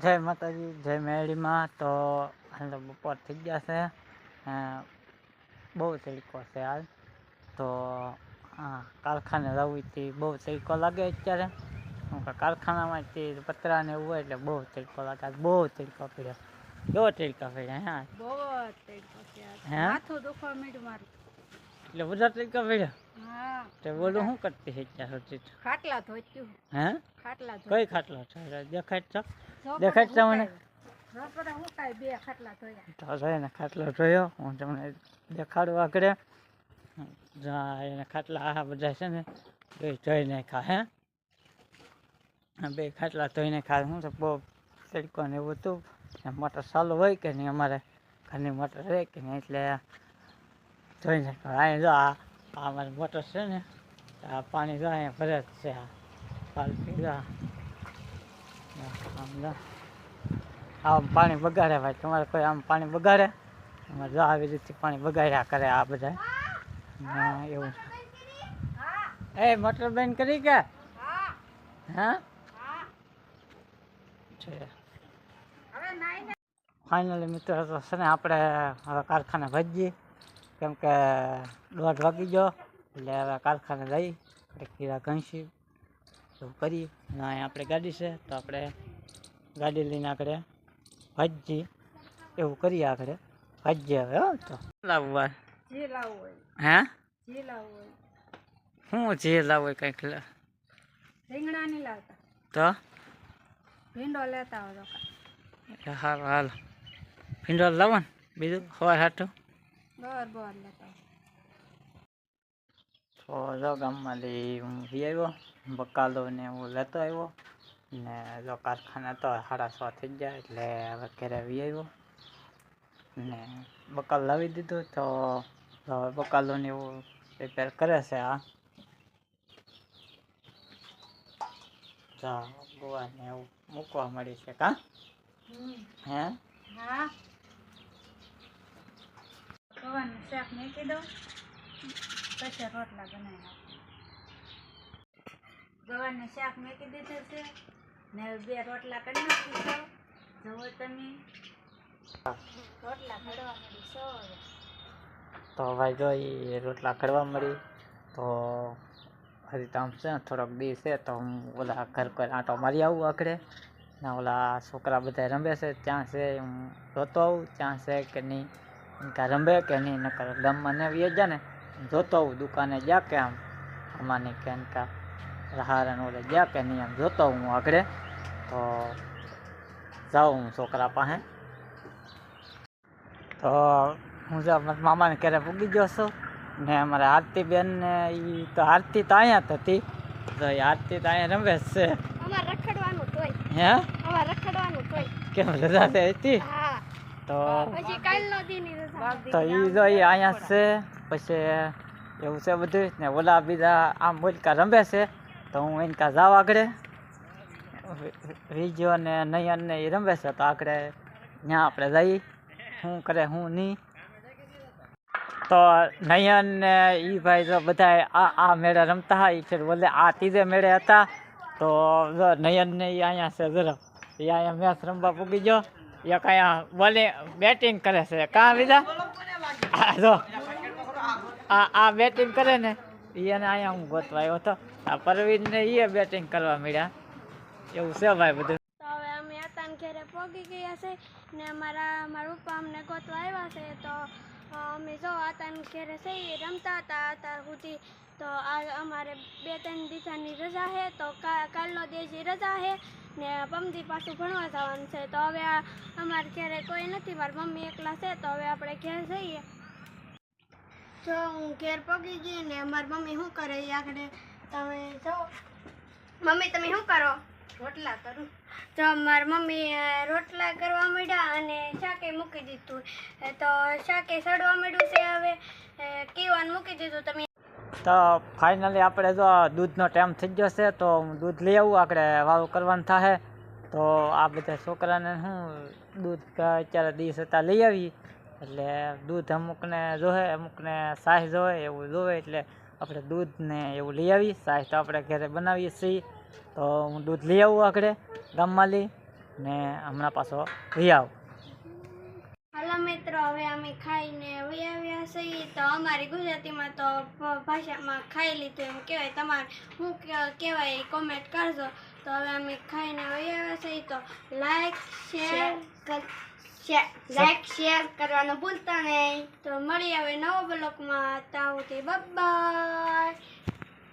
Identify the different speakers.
Speaker 1: જય માતાજી, જય મેળીમાં. તો હાલ તો બપોર થઈ ગયા છે, બહુ તડકો છે હાલ તો. હા, કારખાને જવું હતી, બહુ તડકો લાગે અત્યારે. કારખાનામાંથી પતરા ને એવું હોય એટલે બહુ તડકો લાગે, બહુ તડકો પડ્યો. કેવો તડકો પડ્યો? હા,
Speaker 2: બહુ તડકો છે, માથું દુખવા માંડ્યું મારું.
Speaker 1: એટલે બધા તડકો પડ્યો.
Speaker 2: હા,
Speaker 1: તે બોલું શું કરતી છે અત્યાર સુધી?
Speaker 2: ખાટલા ધોત્યું.
Speaker 1: હે?
Speaker 2: ખાટલા
Speaker 1: કઈ ખાટલો છે? દેખાય છે? દેખાય છે મને?
Speaker 2: રોપડા હું કાંઈ બે ખાટલા ધોયા.
Speaker 1: તો એને ખાટલો જોયો, હું તમને દેખાડવા આગળ. એને ખાટલા આ બધા છે ને બે ધોઈ નાખ્યા. બે ખાટલા ધોઈ નાખ્યા. શું છે, બહુ તડકો ને એવું હતું. મોટર ચાલુ હોય કે નહીં, અમારે ઘરની મોટર રહે કે નહીં, એટલે ધોઈ નાખ્યા. અહીં જો આ અમારી મોટર છે ને, આ પાણી જો અહીંયા ભરે જ છે. આ પાલટી જો આમ પાણી બગાડે ભાઈ. તમારે કોઈ આમ પાણી બગાડે? અમારે જો આવી રીતે પાણી બગાડ્યા કરે આ બધા. એવું એ મોટર બંધ કરી કે? હા, ફાઇનલી મિત્રો તો છે ને આપણે હવે કારખાને ભાજીએ, કેમ કે 1:30 વાગી ગયો. એટલે હવે કારખાને જઈ કીરા ઘણીશી એવું કરીએ. અહીં આપણે ગાડી છે તો આપણે ગાડી લઈને આગળ ભાજી એવું કરીએ. આગળ ભાજીએ હવે. હો તો લાવવા
Speaker 2: જે લાવવું હોય.
Speaker 1: હે?
Speaker 2: જે લાવવું હોય.
Speaker 1: શું જે લાવવું હોય? કંઈક
Speaker 2: રીંગણા નહીં લાવતા
Speaker 1: તો
Speaker 2: ભીંડો લેતા હોય.
Speaker 1: હાલ હાલ ભીંડો લાવો ને, બીજું સવાર હાટું
Speaker 2: બોર લેતા
Speaker 1: તો જો ગામમાં હું આવ્યો, બકાલો ને હું લેતો આવ્યો ને. જો કારખાના તો 6:30 થઈ ગયા, એટલે હવે ઘરે આવ્યો ને બકાલ લાવી દીધું. તો હવે બકાલો ને એવું રિપેર કરે છે. આ ગોવા ને એવું મૂકવા મળી છે. કા હે?
Speaker 2: હા, ગવાનું શાક મેકી દઉં, પછી રોટલા બનાવી નાખું. ગવાનું શાક મેકી દીધું છે ને 2 રોટલા કરી નાખીશું. જુઓ તમે, રોટલા ઘડવા મળી છો.
Speaker 1: તો ભાઈ જો એ રોટલા કરવા મળી. તો હજી તો આમ છે ને થોડોક દી છે, તો હું ઓલા ઘર પર આંટો મારી આવું આગળ. ના ઓલા છોકરા બધા રમે છે ત્યાં છે, હું જોતો આવું ત્યાં છે કે નહીં, કાં રમે કે નહીં. નકર ગામમાં ને વી જાય ને જોતો આવું. દુકાને ગયા કે આમ અમાની કે કાં રહારણ ઓલે ગયા કે નહીં, આમ જોતો હું આગળ. તો જાઉં હું છોકરા પાસે. તો હું જો મારા મામાને ઘરે પૂગી ગયો છું ને. અમારે આરતી બેન ને એ તો આરતી તો અહીંયા જ હતી. તો એ આરતી તો અહીંયા રમે છે.
Speaker 2: અમારે રખડવાનું તોય.
Speaker 1: હે?
Speaker 2: અમારે રખડવાનું તોય.
Speaker 1: કેમ રજા હતી?
Speaker 2: હા,
Speaker 1: તો
Speaker 2: પછી કાલનો દીની રજા.
Speaker 1: તો એ જો એ અહીંયા છે. પછી એવું છે બધું ને. ઓલા બીજા આમ બોલકા રમે છે, તો હું એને કાં જાવ આગળ. વિજયો ને નયન ને એ રમે છે, તો આગળ ત્યાં આપણે જઈએ શું કરે શું નહીં. તો નયન ને એ ભાઈ જો બધા આ મેળે રમતા હોય. એ બોલે આ ત્રીજે મેળે હતા. તો જો નયન ને એ અહીંયા છે જરા, એ અહીંયા મેચ રમવા પૂગી ગયો. એક અહીંયા બોલે બેટિંગ કરે છે. કાં બીજા જો આ બેટિંગ કરે ને, એને અહીંયા હું ગોતવા આવ્યો હતો. આ પરવીન ને એ બેટિંગ કરવા મળ્યા. એવું છે ભાઈ બધું.
Speaker 2: તો હવે અમે આતાને ઘરે પહોંચી ગયા છે ને મારા પપ્પા અમને ગોતવા આવ્યા છે. તો અમે જો આતાને ઘરે છે રમતા હતા અત્યાર સુધી. તો આ અમારે 2-3 દિવસની રજા છે. તો કાલનો દિવસ રજા છે ને પમદી પાછું ભણવા જવાનું છે. તો હવે અમારે ઘરે કોઈ નથી, મારા મમ્મી એકલા છે. તો હવે આપણે ઘેર જઈએ. જો હું ઘેર પગી ગઈ ને મારી મમ્મી શું કરે એ આગળ તમે જો. મમ્મી તમે શું કરો? રોટલા કરું. તો મારી મમ્મી રોટલા કરવા માંડ્યા અને શાકે મૂકી દીધું. તો શાકે સડવા માંડ્યું છે. હવે કીવાનું મૂકી દીધું. તમે
Speaker 1: તો ફાઇનલી આપણે જો દૂધનો ટાઈમ થઈ ગયો છે, તો હું દૂધ લઈ આવું. આપણે વાળું કરવાનું થાય. તો આ બધા છોકરાને શું દૂધ અત્યારે દિવસ હતા લઈ આવી. એટલે દૂધ અમુકને જોવે, અમુકને સાહ જોવે, એવું જોવે. એટલે આપણે દૂધ ને એવું લઈ આવી. સાહ તો આપણે ઘરે બનાવીએ છીએ. તો હું દૂધ લઈ આવું આગળ ગામમાં લઈ ને હમણાં પાછો વી આવ.
Speaker 2: હાલો મિત્રો, હવે અમે ખાઈને વહી આવ્યા છીએ. તો અમારી ગુજરાતીમાં તો ભાષામાં ખાઈ લીધું એમ કહેવાય. તમારે શું કહેવાય એ કોમેન્ટ કરજો. તો હવે અમે ખાઈને વહી આવ્યા છીએ. તો લાઈક શેર કરવાનું ભૂલતા નહીં. તો મળી આવે નવો બ્લોગમાં. ત્યાં સુધી બાય.